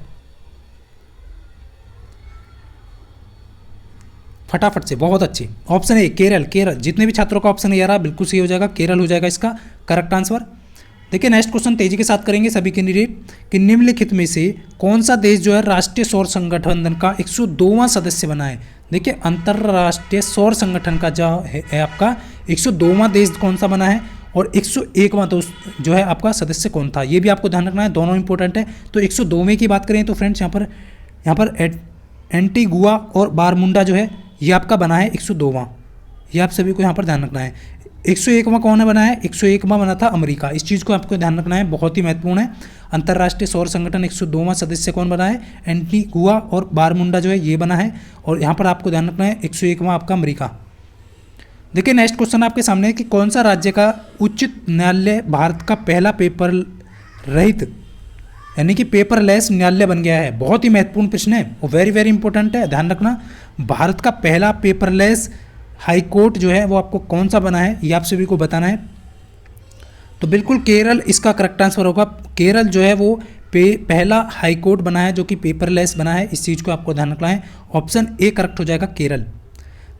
फटाफट से, बहुत अच्छे। Option A Kerala, Kerala. जितने भी छात्रों का ऑप्शन ए आ रहा है बिल्कुल सही हो जाएगा, केरल हो जाएगा इसका करेक्ट आंसर। देखिए नेक्स्ट क्वेश्चन तेजी के साथ करेंगे सभी कैंडिडेट कि निम्नलिखित में से कौन सा देश जो है राष्ट्रीय सौर संगठन का 102वां सदस्य बना है? देखिए अंतर्राष्ट्रीय सौर संगठन का जो है आपका 102वां देश कौन सा बना है और 101वां दोस्त जो है आपका सदस्य कौन था? ये भी आपको ध्यान रखना है, दोनों इंपॉर्टेंट है। तो 102वें की बात करें तो फ्रेंड्स यहाँ पर एंटीगुआ और बारमुंडा जो है ये आपका बना है 102वां, ये आप सभी को यहाँ पर ध्यान रखना है। 101वां कौन है बना है? 101वां बना था अमेरिका, इस चीज़ को आपको ध्यान रखना है, बहुत ही महत्वपूर्ण है। अंतर्राष्ट्रीय सौर संगठन 102वां सदस्य कौन बना है? एंटीगुआ और बारमुंडा जो है ये बना है और यहाँ पर आपको ध्यान रखना है 101वां आपका अमेरिका। देखिए नेक्स्ट क्वेश्चन आपके सामने है कि कौन सा राज्य का उच्च न्यायालय भारत का पहला पेपर रहित यानी कि पेपरलेस न्यायालय बन गया है? बहुत ही महत्वपूर्ण प्रश्न है और वेरी वेरी इंपॉर्टेंट है, ध्यान रखना। भारत का पहला पेपरलेस हाई कोर्ट जो है वो आपको कौन सा बना है ये आप सभी को बताना है। तो बिल्कुल केरल इसका करेक्ट आंसर होगा। केरल जो है वो पहला हाई कोर्ट बना है जो कि पेपरलेस बना है, इस चीज़ को आपको ध्यान रखना है, ऑप्शन ए करेक्ट हो जाएगा केरल।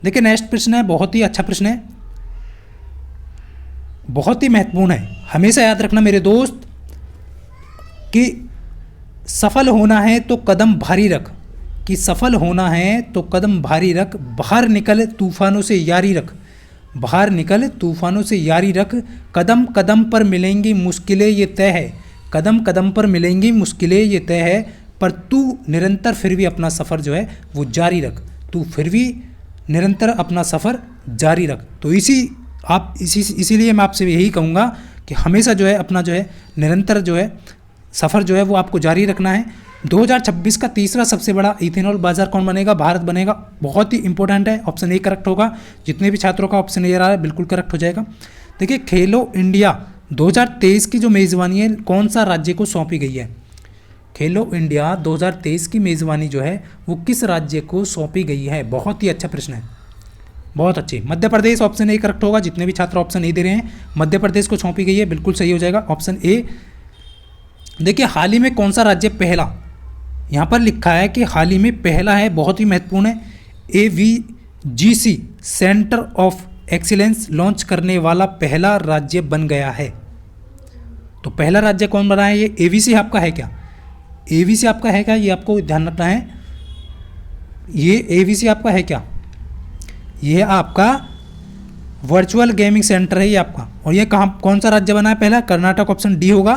देखिए नेक्स्ट प्रश्न है, बहुत ही अच्छा प्रश्न है, बहुत ही महत्वपूर्ण है, हमेशा याद रखना मेरे दोस्त कि सफल होना है तो कदम भारी रख, कि सफल होना है तो कदम भारी रख, बाहर निकल तूफानों से यारी रख, बाहर निकल तूफानों से यारी रख, कदम कदम पर मिलेंगी मुश्किलें ये तय है, कदम कदम पर मिलेंगी मुश्किलें ये तय है, पर तू निरंतर फिर भी अपना सफ़र जो है वो जारी रख, तू फिर भी निरंतर अपना सफ़र जारी रख। तो इसीलिए मैं आपसे यही कहूँगा कि हमेशा जो है अपना जो है निरंतर जो है सफ़र जो है वो आपको जारी रखना है। 2026 का तीसरा सबसे बड़ा इथेनॉल बाजार कौन बनेगा? भारत बनेगा, बहुत ही इंपॉर्टेंट है, ऑप्शन ए करेक्ट होगा। जितने भी छात्रों का ऑप्शन ए आ रहा है बिल्कुल करेक्ट हो जाएगा। देखिए खेलो इंडिया 2023 की जो मेज़बानी है कौन सा राज्य को सौंपी गई है? खेलो इंडिया 2023 की मेज़बानी जो है वो किस राज्य को सौंपी गई है? बहुत ही अच्छा प्रश्न है, बहुत अच्छे। Madhya Pradesh option A correct होगा। जितने भी छात्र ऑप्शन ए दे रहे हैं मध्य प्रदेश को सौंपी गई है, बिल्कुल सही हो जाएगा ऑप्शन ए। देखिए हाल ही में कौन सा राज्य पहला यहाँ पर लिखा है कि हाल ही में पहला है, बहुत ही महत्वपूर्ण है, AVGC centre of excellence launch करने वाला पहला राज्य बन गया है। तो पहला राज्य कौन बना है? ये AVC आपका है क्या? AVC आपका है क्या? ये आपको ध्यान रखना है। ये AVC आपका है क्या? ये आपका वर्चुअल गेमिंग सेंटर है ये आपका। और ये कहाँ, कौन सा राज्य बना है पहला? कर्नाटक, ऑप्शन डी होगा।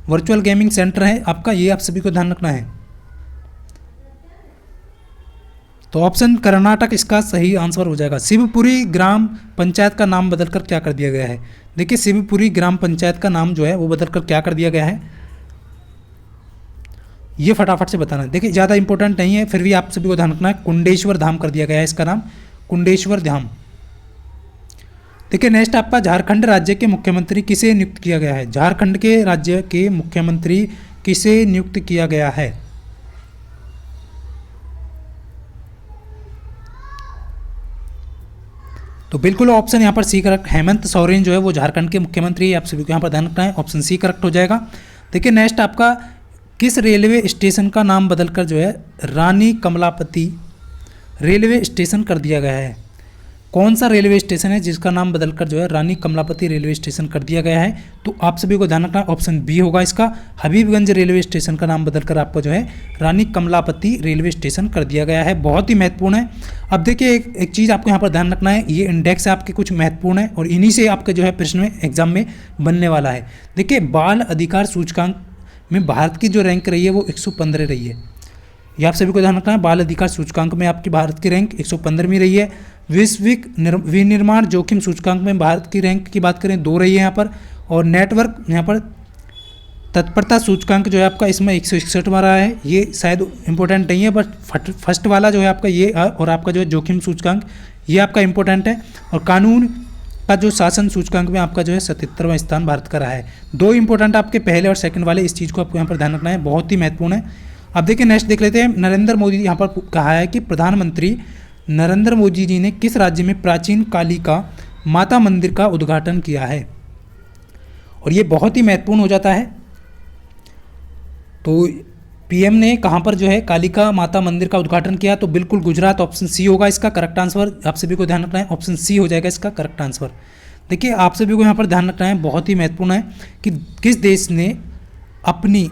वर्चुअल गेमिंग सेंटर है आपका, ये आप सभी को ध्यान रखना है। तो ऑप्शन कर्नाटक इसका सही आंसर हो जाएगा। शिवपुरी ग्राम पंचायत का नाम बदलकर क्या कर दिया गया है? देखिए शिवपुरी ग्राम पंचायत का नाम जो है वो बदलकर क्या कर दिया गया है, ये फटाफट से बताना है। देखिए ज़्यादा इंपॉर्टेंट नहीं है, फिर भी आप सभी को ध्यान रखना है। कुंडेश्वर धाम कर दिया गया है इसका नाम, कुंडेश्वर धाम। देखिए नेक्स्ट आपका झारखंड राज्य के मुख्यमंत्री किसे नियुक्त किया गया है? झारखंड के राज्य के मुख्यमंत्री किसे नियुक्त किया गया है? तो बिल्कुल ऑप्शन यहाँ पर सी करेक्ट, हेमंत सोरेन जो है वो झारखंड के मुख्यमंत्री है, आप सभी को यहाँ पर ध्यान रखना है, ऑप्शन सी करेक्ट हो जाएगा। देखिए नेक्स्ट आपका किस रेलवे स्टेशन का नाम बदलकर जो है रानी कमलापति रेलवे स्टेशन कर दिया गया है? कौन सा रेलवे स्टेशन है जिसका नाम बदलकर जो है रानी कमलापति रेलवे स्टेशन कर दिया गया है? तो आप सभी को ध्यान रखना है, ऑप्शन बी होगा इसका, हबीबगंज रेलवे स्टेशन का नाम बदलकर आपको जो है रानी कमलापति रेलवे स्टेशन कर दिया गया है। बहुत ही महत्वपूर्ण है। अब देखिए एक चीज़ आपको यहाँ पर ध्यान रखना है, ये इंडेक्स आपके कुछ महत्वपूर्ण है और इन्हीं से आपके जो है प्रश्न में एग्जाम में बनने वाला है। देखिए बाल अधिकार सूचकांक में भारत की जो रैंक रही है वो 115 रही है, ये आप सभी को ध्यान रखना है। बाल अधिकार सूचकांक में आपकी भारत की रैंक 115वीं रही है। वैश्विक विनिर्माण जोखिम सूचकांक में भारत की रैंक की बात करें 2 रही है यहाँ पर। और नेटवर्क यहाँ पर तत्परता सूचकांक जो है आपका इसमें 161वां रहा है, ये शायद इंपॉर्टेंट नहीं है, बट फर्स्ट वाला जो है आपका ये और आपका जो है जोखिम सूचकांक ये आपका इंपॉर्टेंट है। और कानून का जो शासन सूचकांक में आपका जो है 77वां स्थान भारत का रहा है। 2 इंपॉर्टेंट आपके पहले और सेकंड वाले, इस चीज़ को आपको यहाँ पर ध्यान रखना है, बहुत ही महत्वपूर्ण है। अब देखिए नेक्स्ट देख लेते हैं। नरेंद्र मोदी यहाँ पर कहा है कि प्रधानमंत्री नरेंद्र मोदी जी ने किस राज्य में प्राचीन कालिका माता मंदिर का उद्घाटन किया है? और ये बहुत ही महत्वपूर्ण हो जाता है। तो पीएम ने कहाँ पर जो है कालिका माता मंदिर का उद्घाटन किया? तो बिल्कुल गुजरात, ऑप्शन सी होगा इसका करेक्ट आंसर। आप सभी को ध्यान रखना है, ऑप्शन सी हो जाएगा इसका करेक्ट आंसर। देखिए आप सभी को यहाँ पर ध्यान रखना है, बहुत ही महत्वपूर्ण है कि किस देश ने अपनी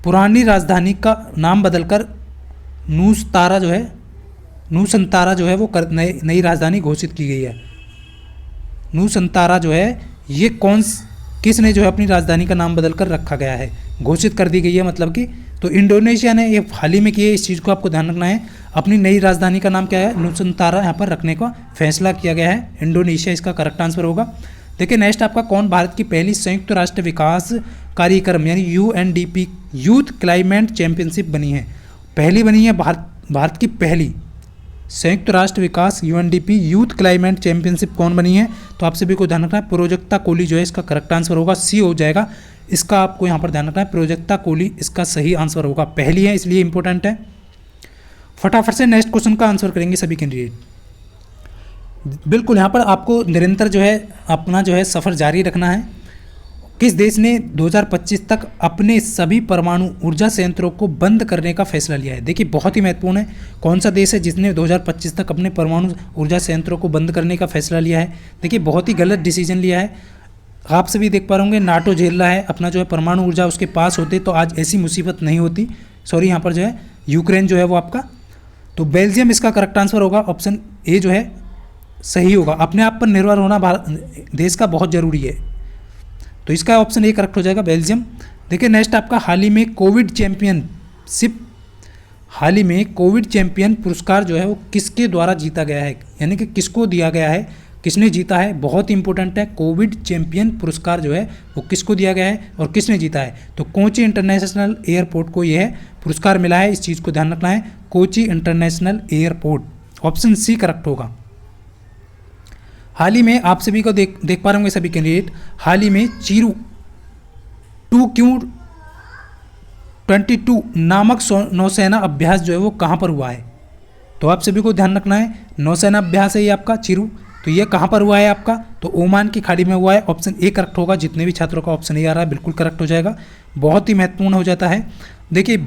पुरानी राजधानी का नाम बदलकर नूसंतारा जो है वो नई राजधानी घोषित की गई है। नूसंतारा जो है ये किसने जो है अपनी राजधानी का नाम बदलकर रखा गया है, घोषित कर दी गई है, मतलब कि तो इंडोनेशिया ने ये हाल ही में किए। इस चीज़ को आपको ध्यान रखना है। अपनी नई राजधानी का नाम क्या है? नूसंतारा यहाँ पर रखने का फैसला किया गया है। इंडोनेशिया इसका करेक्ट आंसर होगा। देखिए नेक्स्ट आपका कौन भारत की पहली संयुक्त राष्ट्र विकास कार्यक्रम यानी UNDP यूथ क्लाइमेट चैंपियनशिप बनी है? पहली बनी है भारत की पहली संयुक्त राष्ट्र विकास UNDP यूथ क्लाइमेट चैंपियनशिप कौन बनी है? तो आप सभी को ध्यान रखना है प्रोजक्ता कोली जो है इसका करेक्ट आंसर होगा, सी हो जाएगा इसका। आपको यहाँ पर ध्यान रखना है प्रोजक्ता कोली इसका सही आंसर होगा, पहली है इसलिए इंपॉर्टेंट है। फटाफट से नेक्स्ट क्वेश्चन का आंसर करेंगे सभी कैंडिडेट। बिल्कुल यहाँ पर आपको निरंतर जो है अपना जो है सफ़र जारी रखना है। किस देश ने 2025 तक अपने सभी परमाणु ऊर्जा संयंत्रों को बंद करने का फैसला लिया है? देखिए बहुत ही महत्वपूर्ण है, कौन सा देश है जिसने 2025 तक अपने परमाणु ऊर्जा संयंत्रों को बंद करने का फैसला लिया है? देखिए बहुत ही गलत डिसीजन लिया है। आप सभी देख पा रहे होंगे नाटो झेल रहा है अपना जो है परमाणु ऊर्जा उसके पास होते तो आज ऐसी मुसीबत नहीं होती। सॉरी यहाँ पर जो है यूक्रेन जो है वो आपका, तो बेल्जियम इसका करेक्ट आंसर होगा, ऑप्शन ए जो है सही होगा। अपने आप पर निर्भर होना देश का बहुत ज़रूरी है, तो इसका ऑप्शन ए करेक्ट हो जाएगा बेल्जियम। देखिए नेक्स्ट आपका हाल ही में कोविड चैंपियन पुरस्कार जो है वो किसके द्वारा जीता गया है, यानी कि किसको दिया गया है, किसने जीता है? बहुत ही इंपॉर्टेंट है, कोविड चैंपियन पुरस्कार जो है वो किसको दिया गया है और किसने जीता है? तो कोची इंटरनेशनल एयरपोर्ट को यह पुरस्कार मिला है, इस चीज़ को ध्यान रखना है, Kochi international airport, option C correct होगा। हाल ही में आप सभी को देख पा रहे होंगे सभी कैंडिडेट, हाल ही में चीरू 2Q22 नामक नौसेना अभ्यास जो है वो कहाँ पर हुआ है? तो आप सभी को ध्यान रखना है, नौसेना अभ्यास है ये आपका चीरू, तो ये कहाँ पर हुआ है आपका? तो ओमान की खाड़ी में हुआ है, ऑप्शन ए करेक्ट होगा। जितने भी छात्रों का ऑप्शन ए आ रहा है बिल्कुल करेक्ट हो जाएगा, बहुत ही महत्वपूर्ण हो जाता है। देखिए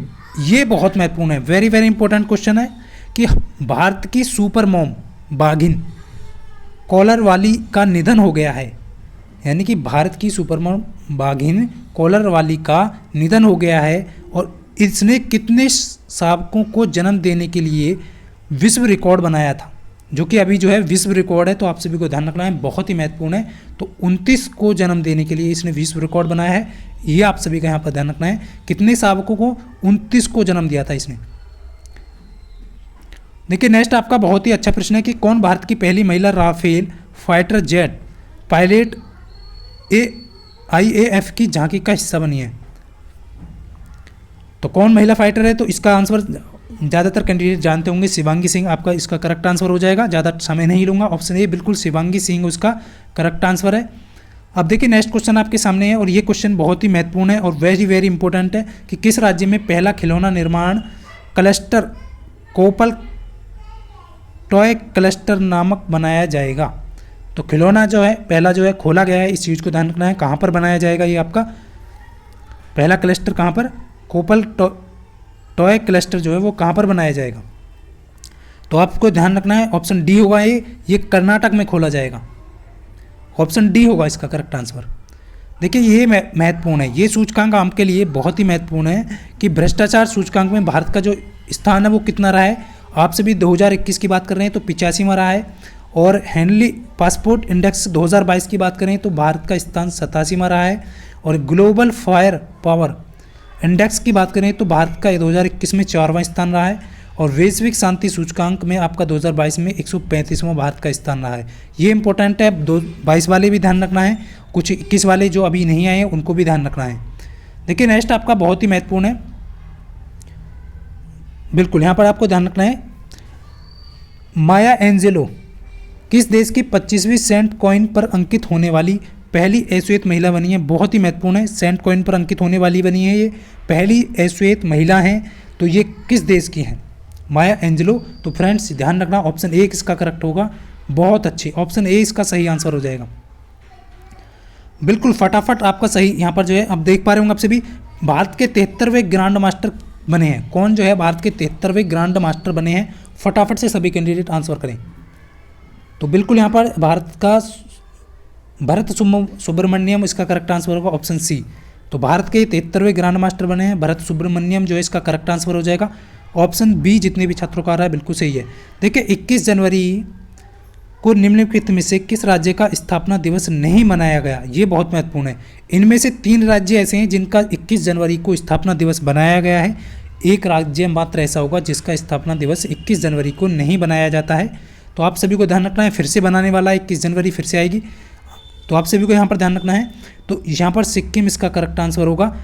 ये बहुत महत्वपूर्ण है, वेरी वेरी इंपॉर्टेंट क्वेश्चन है कि भारत की सुपर मॉम बाघिन कॉलर वाली का निधन हो गया है। यानी कि भारत की सुपर मॉम बाघिन कॉलर वाली का निधन हो गया है और इसने कितने शावकों को जन्म देने के लिए विश्व रिकॉर्ड बनाया था, जो कि अभी जो है विश्व रिकॉर्ड है, तो आप सभी को ध्यान रखना है, बहुत ही महत्वपूर्ण है। तो 29 को जन्म देने के लिए इसने विश्व रिकॉर्ड बनाया है, ये आप सभी का यहाँ पर ध्यान रखना है। कितने शावकों को? 29 को जन्म दिया था इसने। देखिए नेक्स्ट आपका बहुत ही अच्छा प्रश्न है कि कौन भारत की पहली महिला Rafale fighter jet pilot IAF की झांकी का हिस्सा बनी है। तो कौन महिला फाइटर है? तो इसका आंसर ज़्यादातर कैंडिडेट जानते होंगे, शिवांगी सिंह आपका इसका करेक्ट आंसर हो जाएगा। ज़्यादा समय नहीं लूँगा, ऑप्शन ए बिल्कुल शिवांगी सिंह उसका करेक्ट आंसर है। अब देखिए नेक्स्ट क्वेश्चन आपके सामने है और ये क्वेश्चन बहुत ही महत्वपूर्ण है और वेरी वेरी इंपॉर्टेंट है कि किस राज्य में पहला खिलौना निर्माण क्लस्टर कोपल टॉय क्लस्टर नामक बनाया जाएगा। तो खिलौना जो है पहला जो है खोला गया है, इस चीज़ को ध्यान रखना है। कहाँ पर बनाया जाएगा ये आपका पहला क्लस्टर? कहाँ पर? कोपल टॉय क्लस्टर जो है वो कहाँ पर बनाया जाएगा? तो आपको ध्यान रखना है, ऑप्शन डी होगा ये कर्नाटक में खोला जाएगा। ऑप्शन डी होगा इसका करेक्ट आंसर। देखिए ये महत्वपूर्ण है, ये सूचकांक आपके लिए बहुत ही महत्वपूर्ण है कि भ्रष्टाचार सूचकांक में भारत का जो स्थान है वो कितना रहा है। आप सभी 2021 की बात कर रहे हैं तो 85वां रहा है, और हेनली पासपोर्ट इंडेक्स 2022 की बात करें तो भारत का स्थान 87वां रहा है, और ग्लोबल फायर पावर इंडेक्स की बात करें तो भारत का 2021 में 4वां स्थान रहा है, और वैश्विक शांति सूचकांक में आपका 2022 में 135वां भारत का स्थान रहा है। ये इंपॉर्टेंट है, 22 वाले भी ध्यान रखना है, कुछ 21 वाले जो अभी नहीं आए हैं उनको भी ध्यान रखना है। देखिए नेक्स्ट आपका बहुत ही महत्वपूर्ण है, बिल्कुल यहाँ पर आपको ध्यान रखना है। माया एंजेलो किस देश की 25वीं सेंट कॉइन पर अंकित होने वाली पहली एश्वेत महिला बनी है? बहुत ही महत्वपूर्ण है, सेंट कॉइन पर अंकित होने वाली बनी है, ये पहली एश्वेत महिला हैं। तो ये किस देश की हैं? माया एंजेलो। तो फ्रेंड्स ध्यान रखना, ऑप्शन ए इसका करेक्ट होगा। बहुत अच्छे, ऑप्शन ए इसका सही आंसर हो जाएगा। बिल्कुल फटाफट आपका सही यहाँ पर जो है अब देख पा रहे होंगे आप सभी, भारत के 73वें ग्रांड मास्टर बने हैं। कौन जो है भारत के 73वें ग्रांड मास्टर बने हैं? फटाफट से सभी कैंडिडेट आंसर करें। तो बिल्कुल यहाँ पर भारत का भरत सुब्रमण्यम इसका करेक्ट आंसर होगा, ऑप्शन सी। तो भारत के 73वें ग्रांड मास्टर बने हैं भरत सुब्रमण्यम, जो है इसका करेक्ट आंसर हो जाएगा। ऑप्शन बी जितने भी छात्रों का आ रहा है बिल्कुल सही है। देखिए 21 जनवरी को निम्नलिखित में से किस राज्य का स्थापना दिवस नहीं मनाया गया? ये बहुत महत्वपूर्ण है। इनमें से 3 राज्य ऐसे हैं जिनका 21 जनवरी को स्थापना दिवस बनाया गया है। एक राज्य मात्र ऐसा होगा जिसका स्थापना दिवस 21 जनवरी को नहीं बनाया जाता है। तो आप सभी को ध्यान रखना है, फिर से बनाने वाला 21 जनवरी फिर से आएगी, तो आप सभी को यहाँ पर ध्यान रखना है। तो यहाँ पर सिक्किम इसका करेक्ट आंसर होगा।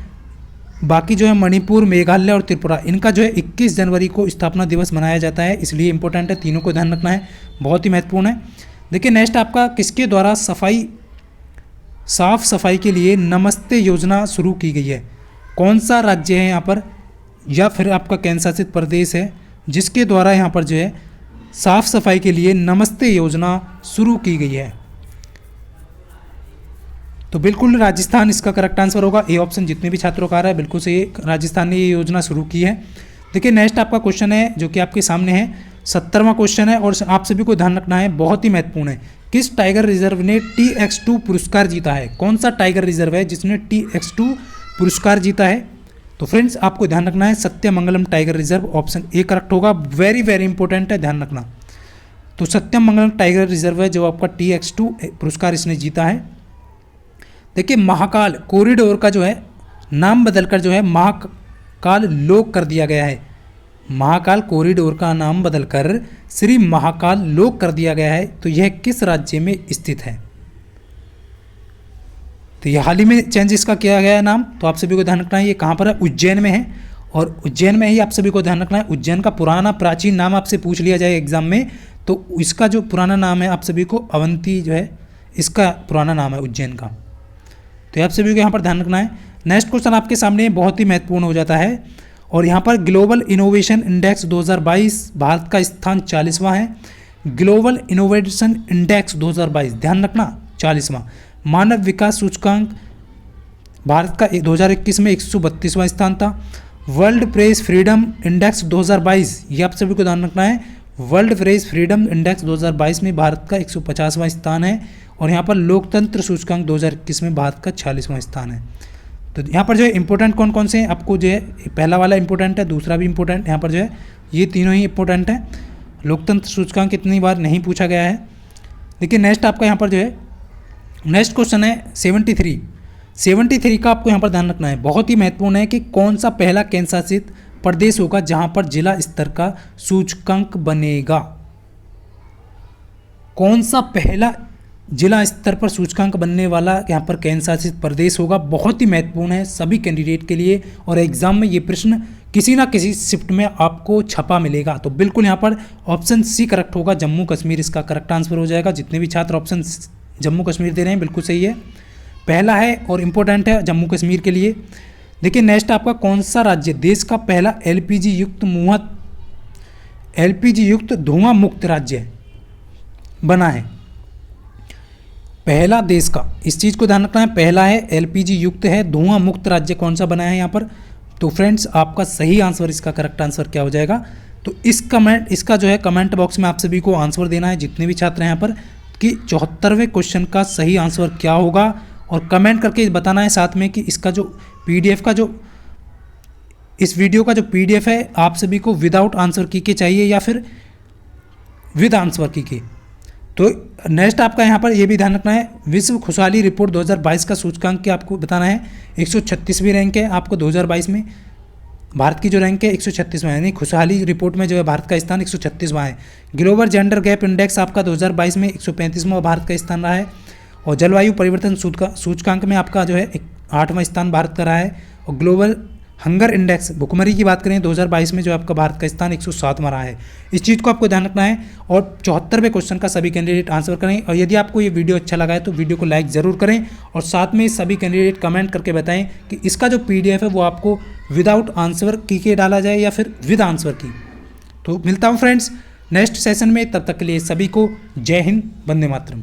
बाकी जो है मणिपुर, मेघालय और त्रिपुरा, इनका जो है 21 जनवरी को स्थापना दिवस मनाया जाता है, इसलिए इंपॉर्टेंट है, तीनों को ध्यान रखना है, बहुत ही महत्वपूर्ण है। देखिए नेक्स्ट आपका किसके द्वारा साफ सफाई के लिए नमस्ते योजना शुरू की गई है? कौन सा राज्य है यहाँ पर, या फिर आपका केंद्र शासित प्रदेश है जिसके द्वारा यहाँ पर जो है साफ सफाई के लिए नमस्ते योजना शुरू की गई है? तो बिल्कुल राजस्थान इसका करेक्ट आंसर होगा। ए ऑप्शन जितने भी छात्रों का आ रहा है बिल्कुल सही, राजस्थान ने ये योजना शुरू की है। देखिए नेक्स्ट आपका क्वेश्चन है जो कि आपके सामने है, 70वां क्वेश्चन है और आप सभी को ध्यान रखना है, बहुत ही महत्वपूर्ण है। किस टाइगर रिजर्व ने TX2 पुरस्कार जीता है? कौन सा टाइगर रिजर्व है जिसने TX2 पुरस्कार जीता है? तो फ्रेंड्स आपको ध्यान रखना है, Sathyamangalam tiger reserve, option A correct होगा। वेरी वेरी इंपॉर्टेंट है, ध्यान रखना। तो सत्यमंगलम टाइगर रिजर्व है जो आपका TX2 पुरस्कार इसने जीता है। देखिए महाकाल कॉरिडोर का जो है नाम बदलकर जो है महाकाल लोक कर दिया गया है। महाकाल कॉरिडोर का नाम बदलकर श्री महाकाल लोक कर दिया गया है, तो यह किस राज्य में स्थित है? तो यह हाल ही में चेंज इसका किया गया है नाम, तो आप सभी को ध्यान रखना है ये कहाँ पर है, उज्जैन में है, और उज्जैन में ही आप सभी को ध्यान रखना है। उज्जैन का पुराना प्राचीन नाम आपसे पूछ लिया जाए एग्जाम में, तो इसका जो पुराना नाम है आप सभी को अवंती जो है इसका पुराना नाम है उज्जैन का, तो आप सभी को यहाँ पर ध्यान रखना है। नेक्स्ट क्वेश्चन आपके सामने बहुत ही महत्वपूर्ण हो जाता है, और यहाँ पर ग्लोबल इनोवेशन इंडेक्स 2022 भारत का स्थान 40वां है। ग्लोबल इनोवेशन इंडेक्स 2022 ध्यान रखना 40वां। मानव विकास सूचकांक भारत का 2021 में 132वां स्थान था। वर्ल्ड प्रेस फ्रीडम इंडेक्स 2022, ये आप सभी को ध्यान रखना है। वर्ल्ड प्रेस फ्रीडम इंडेक्स 2022 में भारत का 150वां स्थान है और यहाँ पर लोकतंत्र सूचकांक 2021 में भारत का 46वां स्थान है। तो यहाँ पर जो है इंपॉर्टेंट कौन कौन से हैं, आपको जो है पहला वाला इंपॉर्टेंट है, दूसरा भी इंपॉर्टेंट, यहाँ पर जो है ये तीनों ही इंपॉर्टेंट है। लोकतंत्र सूचकांक कितनी बार नहीं पूछा गया है। देखिए नेक्स्ट आपका यहाँ पर जो है नेक्स्ट क्वेश्चन है 73 का आपको यहाँ पर ध्यान रखना है, बहुत ही महत्वपूर्ण है कि कौन सा पहला केंद्र शासित प्रदेश होगा जहाँ पर जिला स्तर का सूचकांक बनेगा। कौन सा पहला जिला स्तर पर सूचकांक बनने वाला यहाँ पर केंद्र शासित प्रदेश होगा, बहुत ही महत्वपूर्ण है सभी कैंडिडेट के लिए। और एग्जाम में ये प्रश्न किसी ना किसी शिफ्ट में आपको छपा मिलेगा। तो बिल्कुल यहाँ पर ऑप्शन सी करेक्ट होगा, जम्मू कश्मीर इसका करेक्ट आंसर हो जाएगा। जितने भी छात्र ऑप्शन जम्मू कश्मीर दे रहे हैं बिल्कुल सही है, पहला है और इम्पोर्टेंट है जम्मू कश्मीर के लिए। देखिए नेक्स्ट आपका कौन सा राज्य देश का पहला एलपीजी युक्त धुआं मुक्त राज्य बना है। पहला देश का, इस चीज़ को ध्यान रखना है, पहला है एलपीजी युक्त है, धुआं मुक्त राज्य कौन सा बना है यहाँ पर। तो फ्रेंड्स आपका सही आंसर, इसका करेक्ट आंसर क्या हो जाएगा, तो इसका जो है कमेंट बॉक्स में आप सभी को आंसर देना है, जितने भी छात्र हैं यहाँ पर, कि 74वें क्वेश्चन का सही आंसर क्या होगा। और कमेंट करके बताना है साथ में कि इसका जो पीडीएफ का जो इस वीडियो का जो पीडीएफ है आप सभी को विदाउट आंसर की के चाहिए या फिर विद आंसर की के। तो नेक्स्ट आपका यहाँ पर ये भी ध्यान रखना है, विश्व खुशहाली रिपोर्ट 2022 का सूचकांक के आपको बताना है। 136वीं रैंक है आपको 2022 में, भारत की जो रैंक है 136वां, यानी खुशहाली रिपोर्ट में जो है भारत का स्थान 136वां है। ग्लोबल जेंडर गैप इंडेक्स आपका 2022 में 135वां भारत का स्थान रहा है। और जलवायु परिवर्तन सूचकांक में आपका जो है 8वां स्थान भारत का रहा है। और ग्लोबल हंगर इंडेक्स भुखमरी की बात करें 2022 में जो आपका भारत का स्थान 107वां रहा है। इस चीज़ को आपको ध्यान रखना है। और 74वें क्वेश्चन का सभी कैंडिडेट आंसर करें। और यदि आपको ये वीडियो अच्छा लगा है तो वीडियो को लाइक ज़रूर करें और साथ में सभी कैंडिडेट कमेंट करके बताएं कि इसका जो पीडीएफ है वो आपको विदाउट आंसर की के डाला जाए या फिर विद आंसर की। तो मिलता हूँ फ्रेंड्स नेक्स्ट सेशन में, तब तक के लिए सभी को जय हिंद, वंदे मातरम।